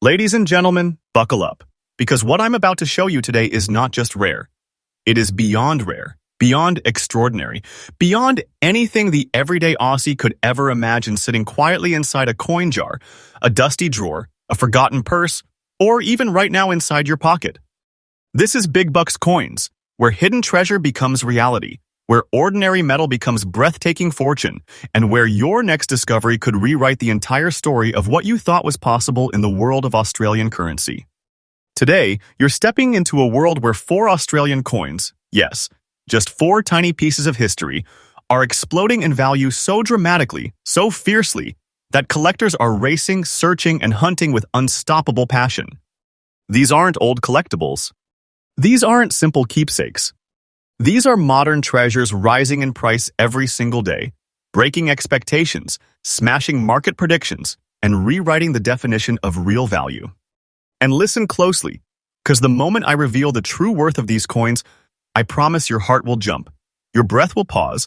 Ladies and gentlemen, buckle up, because what I'm about to show you today is not just rare. It is beyond rare, beyond extraordinary, beyond anything the everyday Aussie could ever imagine sitting quietly inside a coin jar, a dusty drawer, a forgotten purse, or even right now inside your pocket. This is Big Bucks Coins, where hidden treasure becomes reality, where ordinary metal becomes breathtaking fortune, and where your next discovery could rewrite the entire story of what you thought was possible in the world of Australian currency. Today, you're stepping into a world where 4 Australian coins, yes, just 4 tiny pieces of history, are exploding in value so dramatically, so fiercely, that collectors are racing, searching, and hunting with unstoppable passion. These aren't old collectibles. These aren't simple keepsakes. These are modern treasures rising in price every single day, breaking expectations, smashing market predictions, and rewriting the definition of real value. And listen closely, because the moment I reveal the true worth of these coins, I promise your heart will jump, your breath will pause,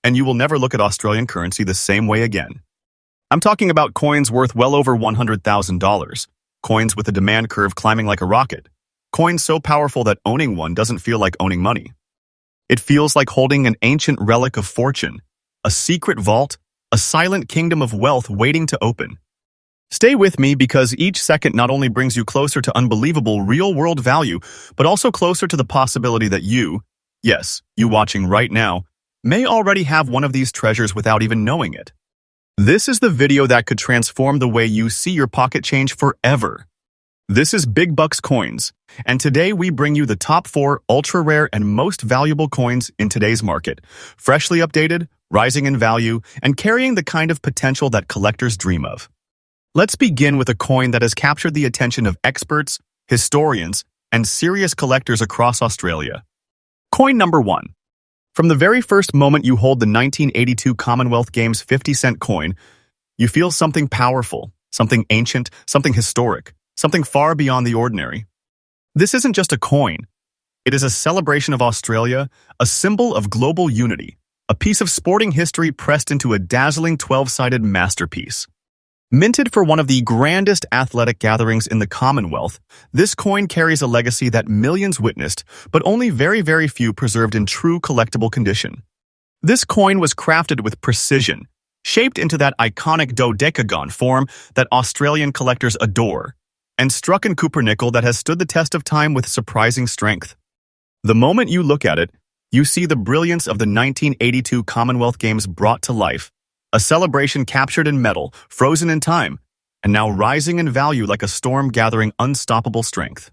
and you will never look at Australian currency the same way again. I'm talking about coins worth well over $100,000, coins with a demand curve climbing like a rocket, coins so powerful that owning one doesn't feel like owning money. It feels like holding an ancient relic of fortune, a secret vault, a silent kingdom of wealth waiting to open. Stay with me because each second not only brings you closer to unbelievable real-world value, but also closer to the possibility that you, yes, you watching right now, may already have one of these treasures without even knowing it. This is the video that could transform the way you see your pocket change forever. This is Big Bucks Coins, and today we bring you the top 4 ultra-rare and most valuable coins in today's market, freshly updated, rising in value, and carrying the kind of potential that collectors dream of. Let's begin with a coin that has captured the attention of experts, historians, and serious collectors across Australia. Coin number 1. From the very first moment you hold the 1982 Commonwealth Games 50-cent coin, you feel something powerful, something ancient, something historic, something far beyond the ordinary. This isn't just a coin. It is a celebration of Australia, a symbol of global unity, a piece of sporting history pressed into a dazzling 12-sided masterpiece. Minted for one of the grandest athletic gatherings in the Commonwealth, this coin carries a legacy that millions witnessed, but only very few preserved in true collectible condition. This coin was crafted with precision, shaped into that iconic dodecagon form that Australian collectors adore, and struck in copper nickel that has stood the test of time with surprising strength. The moment you look at it, you see the brilliance of the 1982 Commonwealth Games brought to life, a celebration captured in metal, frozen in time, and now rising in value like a storm gathering unstoppable strength.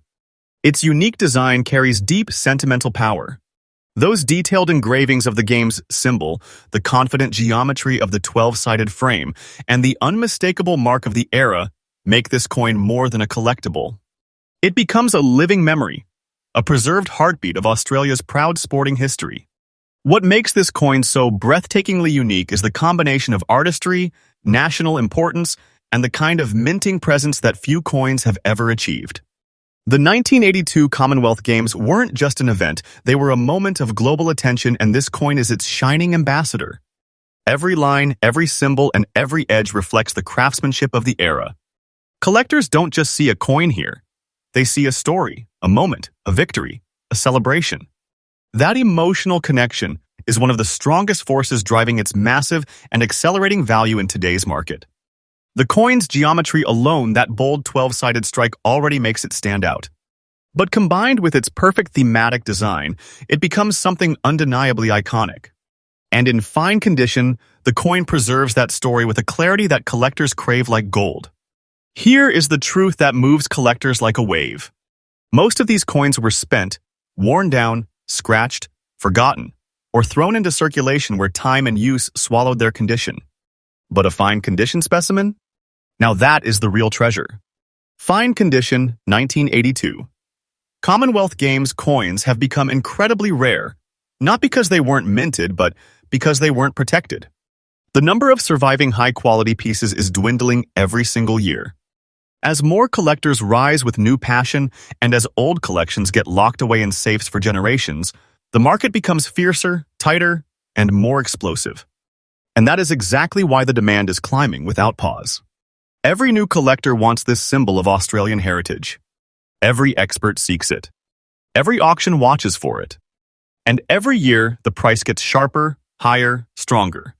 Its unique design carries deep sentimental power. Those detailed engravings of the game's symbol, the confident geometry of the 12-sided frame, and the unmistakable mark of the era make this coin more than a collectible. It becomes a living memory, a preserved heartbeat of Australia's proud sporting history. What makes this coin so breathtakingly unique is the combination of artistry, national importance, and the kind of minting presence that few coins have ever achieved. The 1982 Commonwealth Games weren't just an event, they were a moment of global attention, and this coin is its shining ambassador. Every line, every symbol, and every edge reflects the craftsmanship of the era. Collectors don't just see a coin here. They see a story, a moment, a victory, a celebration. That emotional connection is one of the strongest forces driving its massive and accelerating value in today's market. The coin's geometry alone, that bold 12-sided strike, already makes it stand out. But combined with its perfect thematic design, it becomes something undeniably iconic. And in fine condition, the coin preserves that story with a clarity that collectors crave like gold. Here is the truth that moves collectors like a wave. Most of these coins were spent, worn down, scratched, forgotten, or thrown into circulation where time and use swallowed their condition. But a fine condition specimen? Now that is the real treasure. Fine condition, 1982. Commonwealth Games coins have become incredibly rare, not because they weren't minted, but because they weren't protected. The number of surviving high-quality pieces is dwindling every single year. As more collectors rise with new passion, and as old collections get locked away in safes for generations, the market becomes fiercer, tighter, and more explosive. And that is exactly why the demand is climbing without pause. Every new collector wants this symbol of Australian heritage. Every expert seeks it. Every auction watches for it. And every year, the price gets sharper, higher, stronger.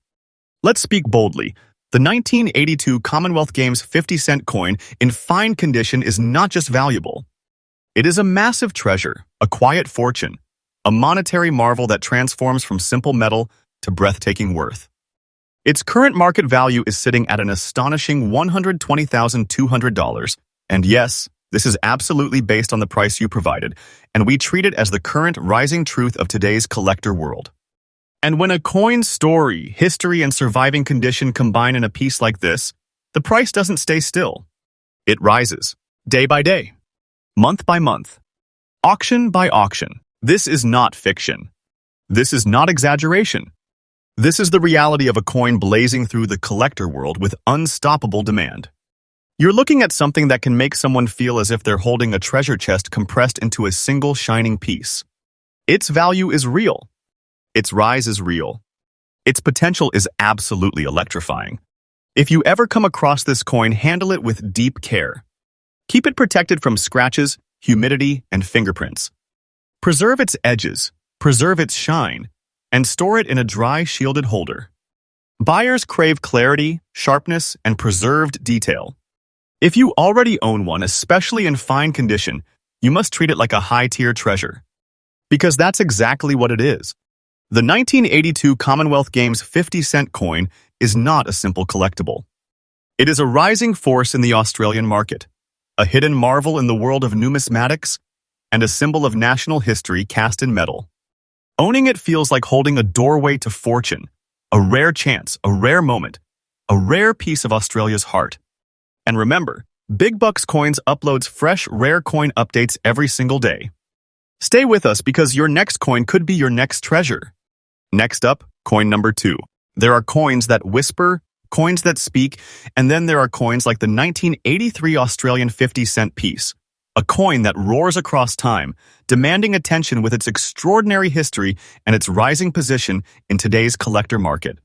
Let's speak boldly. The 1982 Commonwealth Games 50-cent coin in fine condition is not just valuable. It is a massive treasure, a quiet fortune, a monetary marvel that transforms from simple metal to breathtaking worth. Its current market value is sitting at an astonishing $120,200. And yes, this is absolutely based on the price you provided, and we treat it as the current rising truth of today's collector world. And when a coin's story, history, and surviving condition combine in a piece like this, the price doesn't stay still. It rises, day by day, month by month, auction by auction. This is not fiction. This is not exaggeration. This is the reality of a coin blazing through the collector world with unstoppable demand. You're looking at something that can make someone feel as if they're holding a treasure chest compressed into a single shining piece. Its value is real. Its rise is real. Its potential is absolutely electrifying. If you ever come across this coin, handle it with deep care. Keep it protected from scratches, humidity, and fingerprints. Preserve its edges, preserve its shine, and store it in a dry, shielded holder. Buyers crave clarity, sharpness, and preserved detail. If you already own one, especially in fine condition, you must treat it like a high-tier treasure. Because that's exactly what it is. The 1982 Commonwealth Games 50-cent coin is not a simple collectible. It is a rising force in the Australian market, a hidden marvel in the world of numismatics, and a symbol of national history cast in metal. Owning it feels like holding a doorway to fortune, a rare chance, a rare moment, a rare piece of Australia's heart. And remember, Big Bucks Coins uploads fresh, rare coin updates every single day. Stay with us because your next coin could be your next treasure. Next up, coin number 2. There are coins that whisper, coins that speak, and then there are coins like the 1983 Australian 50-cent piece, a coin that roars across time, demanding attention with its extraordinary history and its rising position in today's collector market.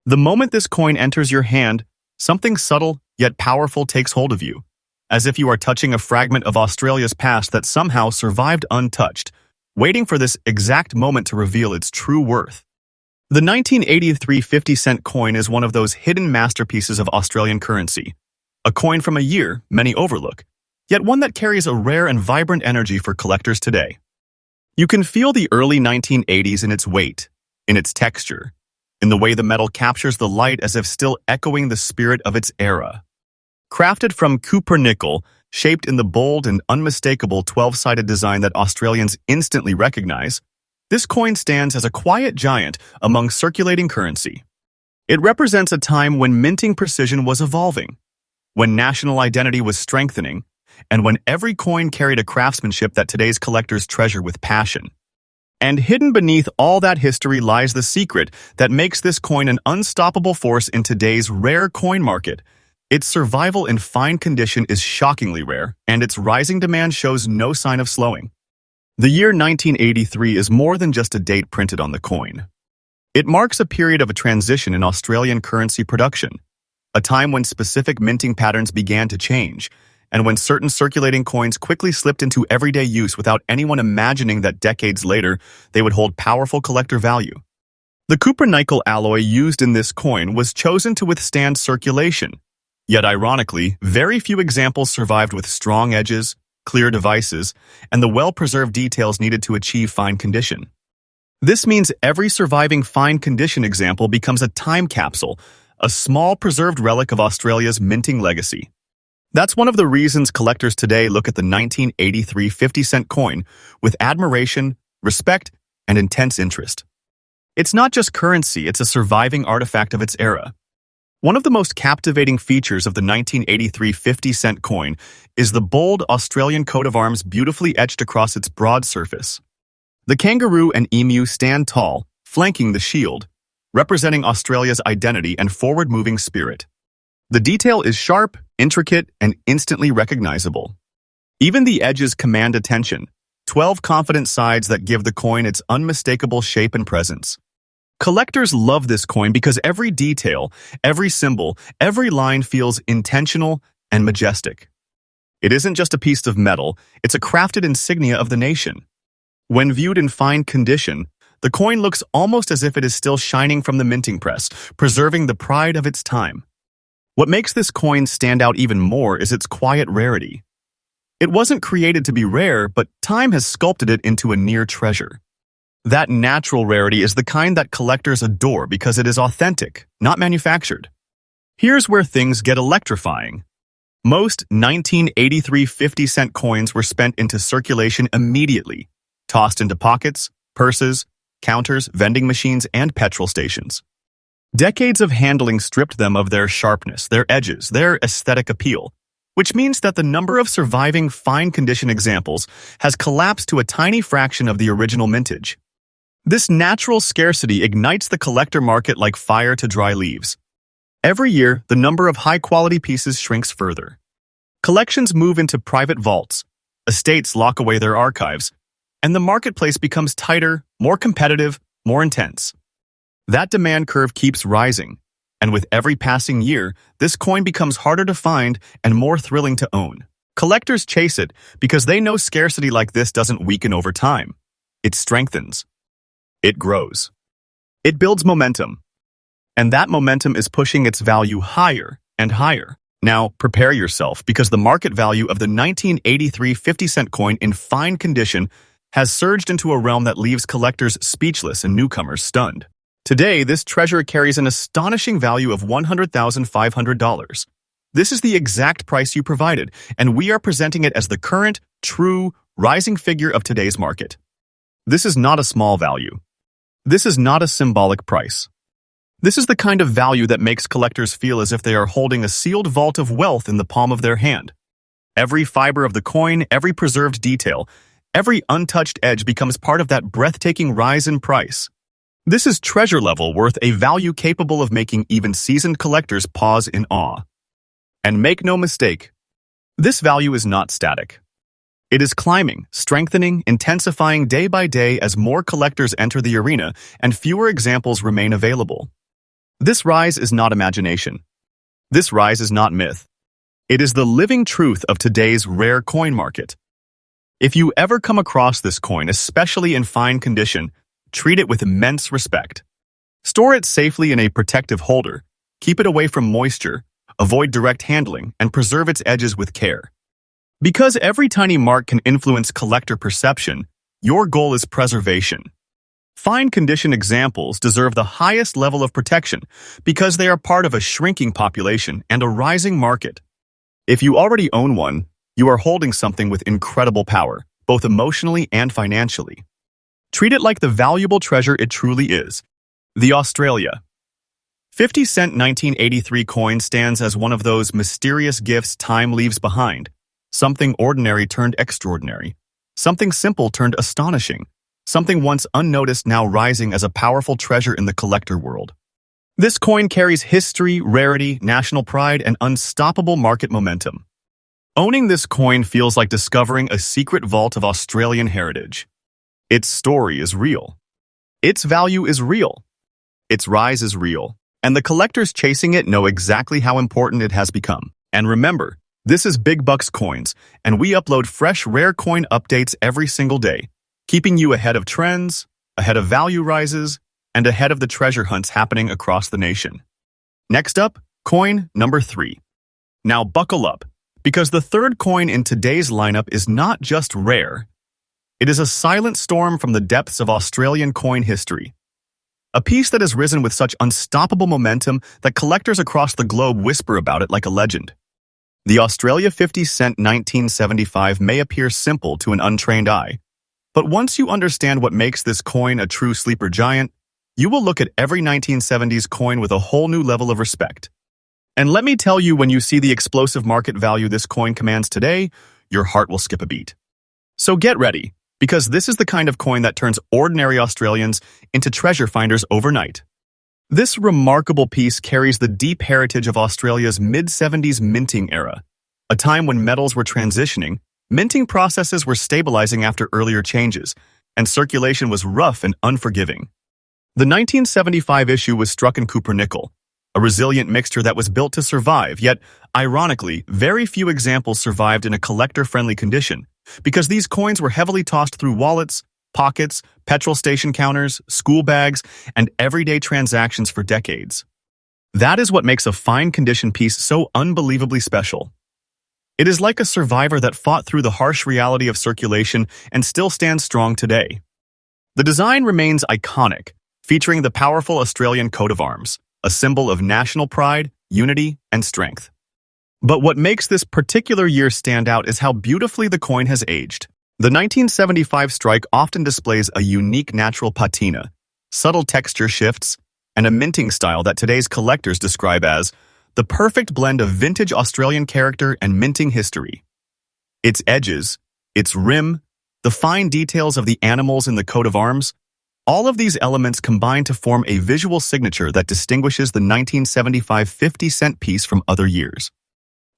The moment this coin enters your hand, something subtle yet powerful takes hold of you, as if you are touching a fragment of Australia's past that somehow survived untouched, waiting for this exact moment to reveal its true worth. The 1983 50-cent coin is one of those hidden masterpieces of Australian currency, a coin from a year many overlook, yet one that carries a rare and vibrant energy for collectors today. You can feel the early 1980s in its weight, in its texture, in the way the metal captures the light as if still echoing the spirit of its era. Crafted from copper nickel, shaped in the bold and unmistakable 12-sided design that Australians instantly recognize, this coin stands as a quiet giant among circulating currency. It represents a time when minting precision was evolving, when national identity was strengthening, and when every coin carried a craftsmanship that today's collectors treasure with passion. And hidden beneath all that history lies the secret that makes this coin an unstoppable force in today's rare coin market. Its survival in fine condition is shockingly rare, and its rising demand shows no sign of slowing. The year 1983 is more than just a date printed on the coin. It marks a period of a transition in Australian currency production, a time when specific minting patterns began to change, and when certain circulating coins quickly slipped into everyday use without anyone imagining that decades later they would hold powerful collector value. The copper-nickel alloy used in this coin was chosen to withstand circulation, yet ironically, very few examples survived with strong edges, clear devices, and the well-preserved details needed to achieve fine condition. This means every surviving fine condition example becomes a time capsule, a small preserved relic of Australia's minting legacy. That's one of the reasons collectors today look at the 1983 50-cent coin with admiration, respect, and intense interest. It's not just currency, it's a surviving artifact of its era. One of the most captivating features of the 1983 50-cent coin is the bold Australian coat of arms beautifully etched across its broad surface. The kangaroo and emu stand tall, flanking the shield, representing Australia's identity and forward-moving spirit. The detail is sharp, intricate, and instantly recognizable. Even the edges command attention, 12 confident sides that give the coin its unmistakable shape and presence. Collectors love this coin because every detail, every symbol, every line feels intentional and majestic. It isn't just a piece of metal, it's a crafted insignia of the nation. When viewed in fine condition, the coin looks almost as if it is still shining from the minting press, preserving the pride of its time. What makes this coin stand out even more is its quiet rarity. It wasn't created to be rare, but time has sculpted it into a near treasure. That natural rarity is the kind that collectors adore because it is authentic, not manufactured. Here's where things get electrifying. Most 1983 50-cent coins were spent into circulation immediately, tossed into pockets, purses, counters, vending machines, and petrol stations. Decades of handling stripped them of their sharpness, their edges, their aesthetic appeal, which means that the number of surviving fine-condition examples has collapsed to a tiny fraction of the original mintage. This natural scarcity ignites the collector market like fire to dry leaves. Every year, the number of high-quality pieces shrinks further. Collections move into private vaults, estates lock away their archives, and the marketplace becomes tighter, more competitive, more intense. That demand curve keeps rising, and with every passing year, this coin becomes harder to find and more thrilling to own. Collectors chase it because they know scarcity like this doesn't weaken over time. It strengthens. It grows. It builds momentum. And that momentum is pushing its value higher and higher. Now, prepare yourself because the market value of the 1983 50-cent coin in fine condition has surged into a realm that leaves collectors speechless and newcomers stunned. Today, this treasure carries an astonishing value of $100,500. This is the exact price you provided, and we are presenting it as the current, true, rising figure of today's market. This is not a small value. This is not a symbolic price. This is the kind of value that makes collectors feel as if they are holding a sealed vault of wealth in the palm of their hand. Every fiber of the coin, every preserved detail, every untouched edge becomes part of that breathtaking rise in price. This is treasure level worth a value capable of making even seasoned collectors pause in awe. And make no mistake, this value is not static. It is climbing, strengthening, intensifying day by day as more collectors enter the arena and fewer examples remain available. This rise is not imagination. This rise is not myth. It is the living truth of today's rare coin market. If you ever come across this coin, especially in fine condition, treat it with immense respect. Store it safely in a protective holder, keep it away from moisture, avoid direct handling, and preserve its edges with care. Because every tiny mark can influence collector perception, your goal is preservation. Fine condition examples deserve the highest level of protection because they are part of a shrinking population and a rising market. If you already own one, you are holding something with incredible power, both emotionally and financially. Treat it like the valuable treasure it truly is. The Australia 50-cent 1983 coin stands as one of those mysterious gifts time leaves behind. Something ordinary turned extraordinary. Something simple turned astonishing. Something once unnoticed now rising as a powerful treasure in the collector world. This coin carries history, rarity, national pride, and unstoppable market momentum. Owning this coin feels like discovering a secret vault of Australian heritage. Its story is real. Its value is real. Its rise is real. And the collectors chasing it know exactly how important it has become. And remember, this is Big Bucks Coins, and we upload fresh rare coin updates every single day, keeping you ahead of trends, ahead of value rises, and ahead of the treasure hunts happening across the nation. Next up, coin number 3. Now buckle up, because the third coin in today's lineup is not just rare. It is a silent storm from the depths of Australian coin history. A piece that has risen with such unstoppable momentum that collectors across the globe whisper about it like a legend. The Australia 50-cent 1975 may appear simple to an untrained eye, but once you understand what makes this coin a true sleeper giant, you will look at every 1970s coin with a whole new level of respect. And let me tell you, when you see the explosive market value this coin commands today, your heart will skip a beat. So get ready, because this is the kind of coin that turns ordinary Australians into treasure finders overnight. This remarkable piece carries the deep heritage of Australia's mid-70s minting era, a time when metals were transitioning, minting processes were stabilizing after earlier changes, and circulation was rough and unforgiving. The 1975 issue was struck in cupronickel, a resilient mixture that was built to survive, yet, ironically, very few examples survived in a collector-friendly condition, because these coins were heavily tossed through wallets, pockets, petrol station counters, school bags, and everyday transactions for decades. That is what makes a fine condition piece so unbelievably special. It is like a survivor that fought through the harsh reality of circulation and still stands strong today. The design remains iconic, featuring the powerful Australian coat of arms, a symbol of national pride, unity, and strength. But what makes this particular year stand out is how beautifully the coin has aged. The 1975 strike often displays a unique natural patina, subtle texture shifts, and a minting style that today's collectors describe as the perfect blend of vintage Australian character and minting history. Its edges, its rim, the fine details of the animals in the coat of arms, all of these elements combine to form a visual signature that distinguishes the 1975 50-cent piece from other years.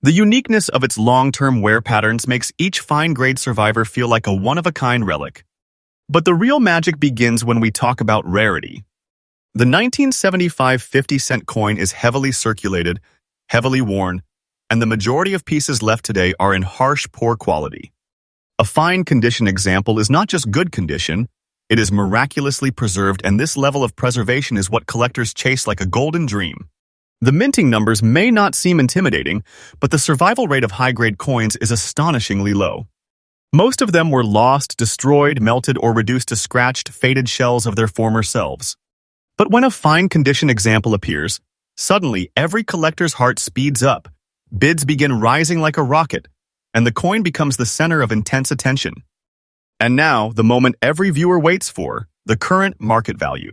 The uniqueness of its long-term wear patterns makes each fine-grade survivor feel like a one-of-a-kind relic. But the real magic begins when we talk about rarity. The 1975 50-cent coin is heavily circulated, heavily worn, and the majority of pieces left today are in harsh, poor quality. A fine condition example is not just good condition, it is miraculously preserved, and this level of preservation is what collectors chase like a golden dream. The minting numbers may not seem intimidating, but the survival rate of high-grade coins is astonishingly low. Most of them were lost, destroyed, melted, or reduced to scratched, faded shells of their former selves. But when a fine condition example appears, suddenly every collector's heart speeds up, bids begin rising like a rocket, and the coin becomes the center of intense attention. And now, the moment every viewer waits for, the current market value.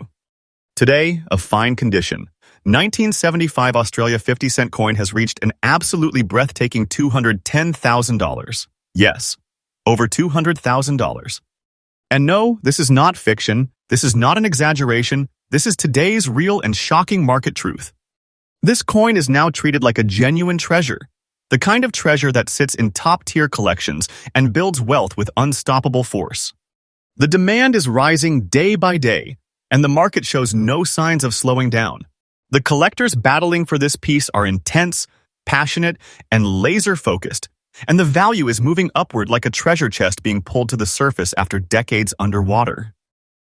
Today, a fine condition, 1975 Australia 50-cent coin has reached an absolutely breathtaking $210,000. Yes, over $200,000. And no, this is not fiction, this is not an exaggeration, this is today's real and shocking market truth. This coin is now treated like a genuine treasure, the kind of treasure that sits in top-tier collections and builds wealth with unstoppable force. The demand is rising day by day, and the market shows no signs of slowing down. The collectors battling for this piece are intense, passionate, and laser-focused, and the value is moving upward like a treasure chest being pulled to the surface after decades underwater.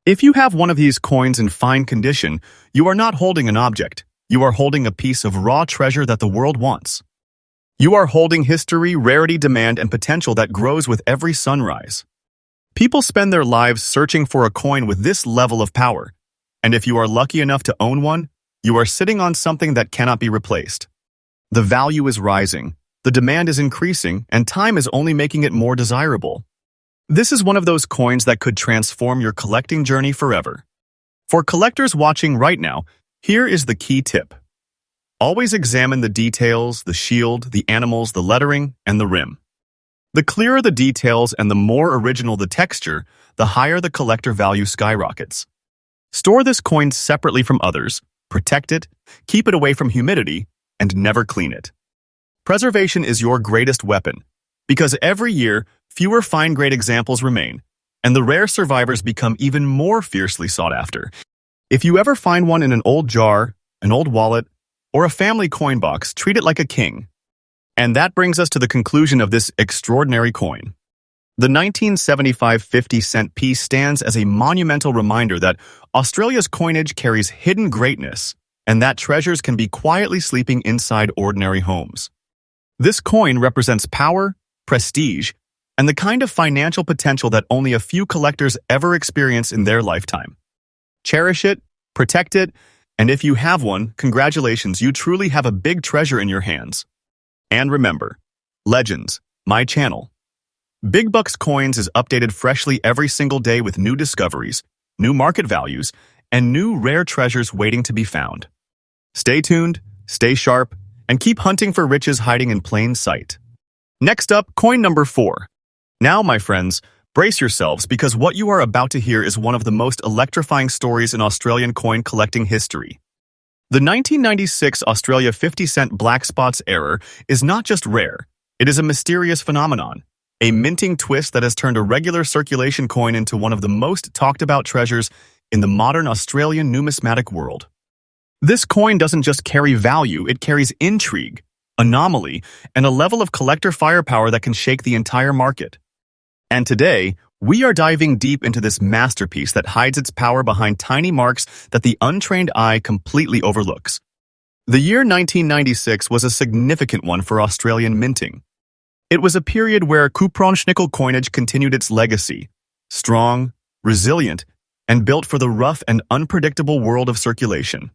If you have one of these coins in fine condition, you are not holding an object. You are holding a piece of raw treasure that the world wants. You are holding history, rarity, demand, and potential that grows with every sunrise. People spend their lives searching for a coin with this level of power, and if you are lucky enough to own one, you are sitting on something that cannot be replaced. The value is rising, the demand is increasing, and time is only making it more desirable. This is one of those coins that could transform your collecting journey forever. For collectors watching right now, here is the key tip. Always examine the details, the shield, the animals, the lettering, and the rim. The clearer the details and the more original the texture, the higher the collector value skyrockets. Store this coin separately from others, protect it, keep it away from humidity, and never clean it. Preservation is your greatest weapon, because every year, fewer fine-grade examples remain, and the rare survivors become even more fiercely sought after. If you ever find one in an old jar, an old wallet, or a family coin box, treat it like a king. And that brings us to the conclusion of this extraordinary coin. The 1975 50-cent piece stands as a monumental reminder that Australia's coinage carries hidden greatness, and that treasures can be quietly sleeping inside ordinary homes. This coin represents power, prestige, and the kind of financial potential that only a few collectors ever experience in their lifetime. Cherish it, protect it, and if you have one, congratulations, you truly have a big treasure in your hands. And remember, Legends, my channel. Big Bucks Coins is updated freshly every single day with new discoveries, new market values, and new rare treasures waiting to be found. Stay tuned, stay sharp, and keep hunting for riches hiding in plain sight. Next up, coin number 4. Now, my friends, brace yourselves because what you are about to hear is one of the most electrifying stories in Australian coin collecting history. The 1996 Australia 50-cent black spots error is not just rare, it is a mysterious phenomenon, a minting twist that has turned a regular circulation coin into one of the most talked about treasures in the modern Australian numismatic world. This coin doesn't just carry value, it carries intrigue, anomaly, and a level of collector firepower that can shake the entire market. And today, we are diving deep into this masterpiece that hides its power behind tiny marks that the untrained eye completely overlooks. The year 1996 was a significant one for Australian minting. It was a period where Kupronschnickel coinage continued its legacy, strong, resilient, and built for the rough and unpredictable world of circulation.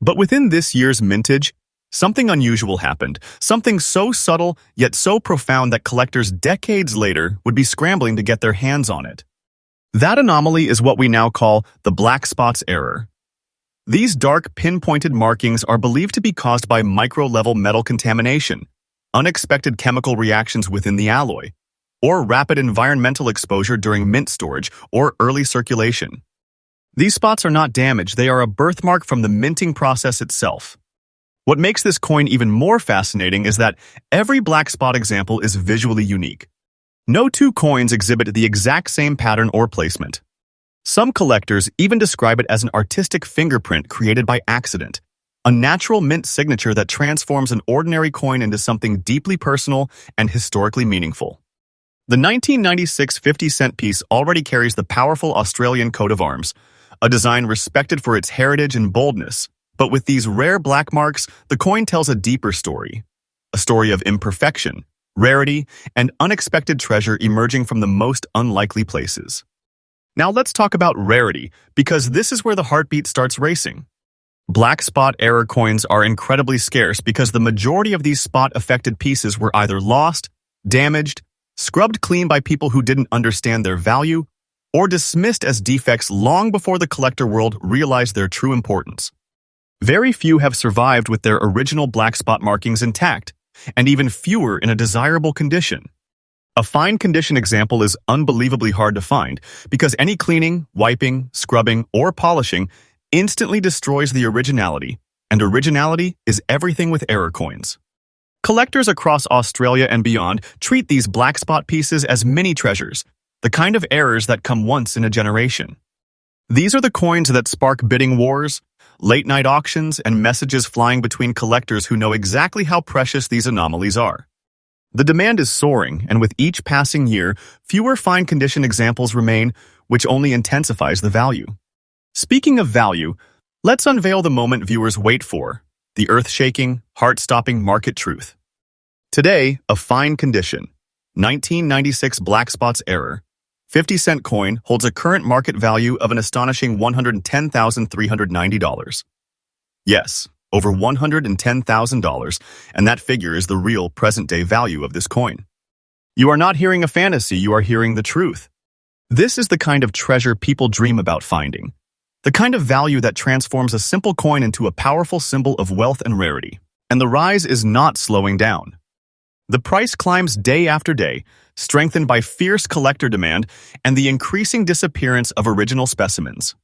But within this year's mintage, something unusual happened, something so subtle yet so profound that collectors decades later would be scrambling to get their hands on it. That anomaly is what we now call the black spots error. These dark, pinpointed markings are believed to be caused by micro-level metal contamination, unexpected chemical reactions within the alloy, or rapid environmental exposure during mint storage or early circulation. These spots are not damage, they are a birthmark from the minting process itself. What makes this coin even more fascinating is that every black spot example is visually unique. No two coins exhibit the exact same pattern or placement. Some collectors even describe it as an artistic fingerprint created by accident, a natural mint signature that transforms an ordinary coin into something deeply personal and historically meaningful. The 1996 50-cent piece already carries the powerful Australian coat of arms, a design respected for its heritage and boldness. But with these rare black marks, the coin tells a deeper story. A story of imperfection, rarity, and unexpected treasure emerging from the most unlikely places. Now let's talk about rarity, because this is where the heartbeat starts racing. Black spot error coins are incredibly scarce because the majority of these spot-affected pieces were either lost, damaged, scrubbed clean by people who didn't understand their value, or dismissed as defects long before the collector world realized their true importance. Very few have survived with their original black spot markings intact, and even fewer in a desirable condition. A fine condition example is unbelievably hard to find because any cleaning, wiping, scrubbing, or polishing instantly destroys the originality, and originality is everything with error coins. Collectors across Australia and beyond treat these black spot pieces as mini treasures, the kind of errors that come once in a generation. These are the coins that spark bidding wars, late-night auctions, and messages flying between collectors who know exactly how precious these anomalies are. The demand is soaring, and with each passing year, fewer fine-condition examples remain, which only intensifies the value. Speaking of value, let's unveil the moment viewers wait for, the earth-shaking, heart-stopping market truth. Today, a fine condition, 1996 black spots error, 50-cent coin holds a current market value of an astonishing $110,390. Yes, over $110,000, and that figure is the real present-day value of this coin. You are not hearing a fantasy, you are hearing the truth. This is the kind of treasure people dream about finding, the kind of value that transforms a simple coin into a powerful symbol of wealth and rarity. And the rise is not slowing down. The price climbs day after day, strengthened by fierce collector demand and the increasing disappearance of original specimens.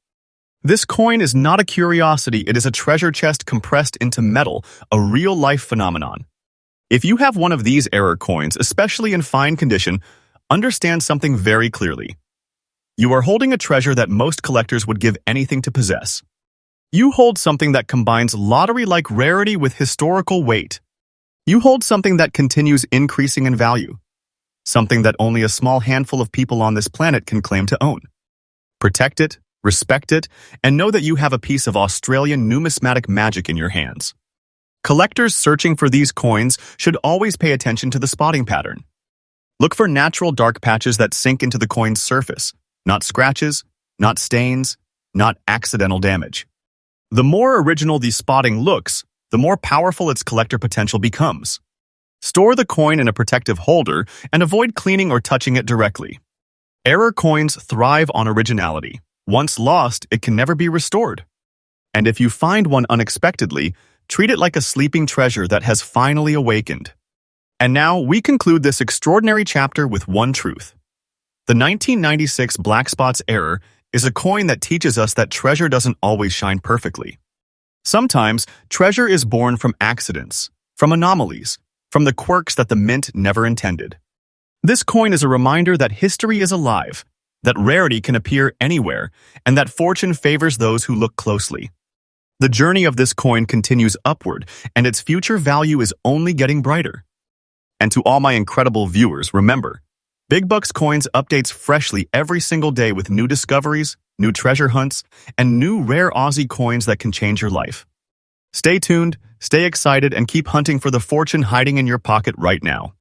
This coin is not a curiosity, it is a treasure chest compressed into metal, a real-life phenomenon. If you have one of these error coins, especially in fine condition, understand something very clearly. You are holding a treasure that most collectors would give anything to possess. You hold something that combines lottery-like rarity with historical weight. You hold something that continues increasing in value. Something that only a small handful of people on this planet can claim to own. Protect it, respect it, and know that you have a piece of Australian numismatic magic in your hands. Collectors searching for these coins should always pay attention to the spotting pattern. Look for natural dark patches that sink into the coin's surface, not scratches, not stains, not accidental damage. The more original the spotting looks, the more powerful its collector potential becomes. Store the coin in a protective holder and avoid cleaning or touching it directly. Error coins thrive on originality. Once lost, it can never be restored. And if you find one unexpectedly, treat it like a sleeping treasure that has finally awakened. And now we conclude this extraordinary chapter with one truth. The 1996 Black Spots error is a coin that teaches us that treasure doesn't always shine perfectly. Sometimes, treasure is born from accidents, from anomalies, from the quirks that the mint never intended. This coin is a reminder that history is alive, that rarity can appear anywhere, and that fortune favors those who look closely. The journey of this coin continues upward, and its future value is only getting brighter. And to all my incredible viewers, remember, Big Bucks Coins updates freshly every single day with new discoveries, new treasure hunts, and new rare Aussie coins that can change your life. Stay tuned, stay excited, and keep hunting for the fortune hiding in your pocket right now.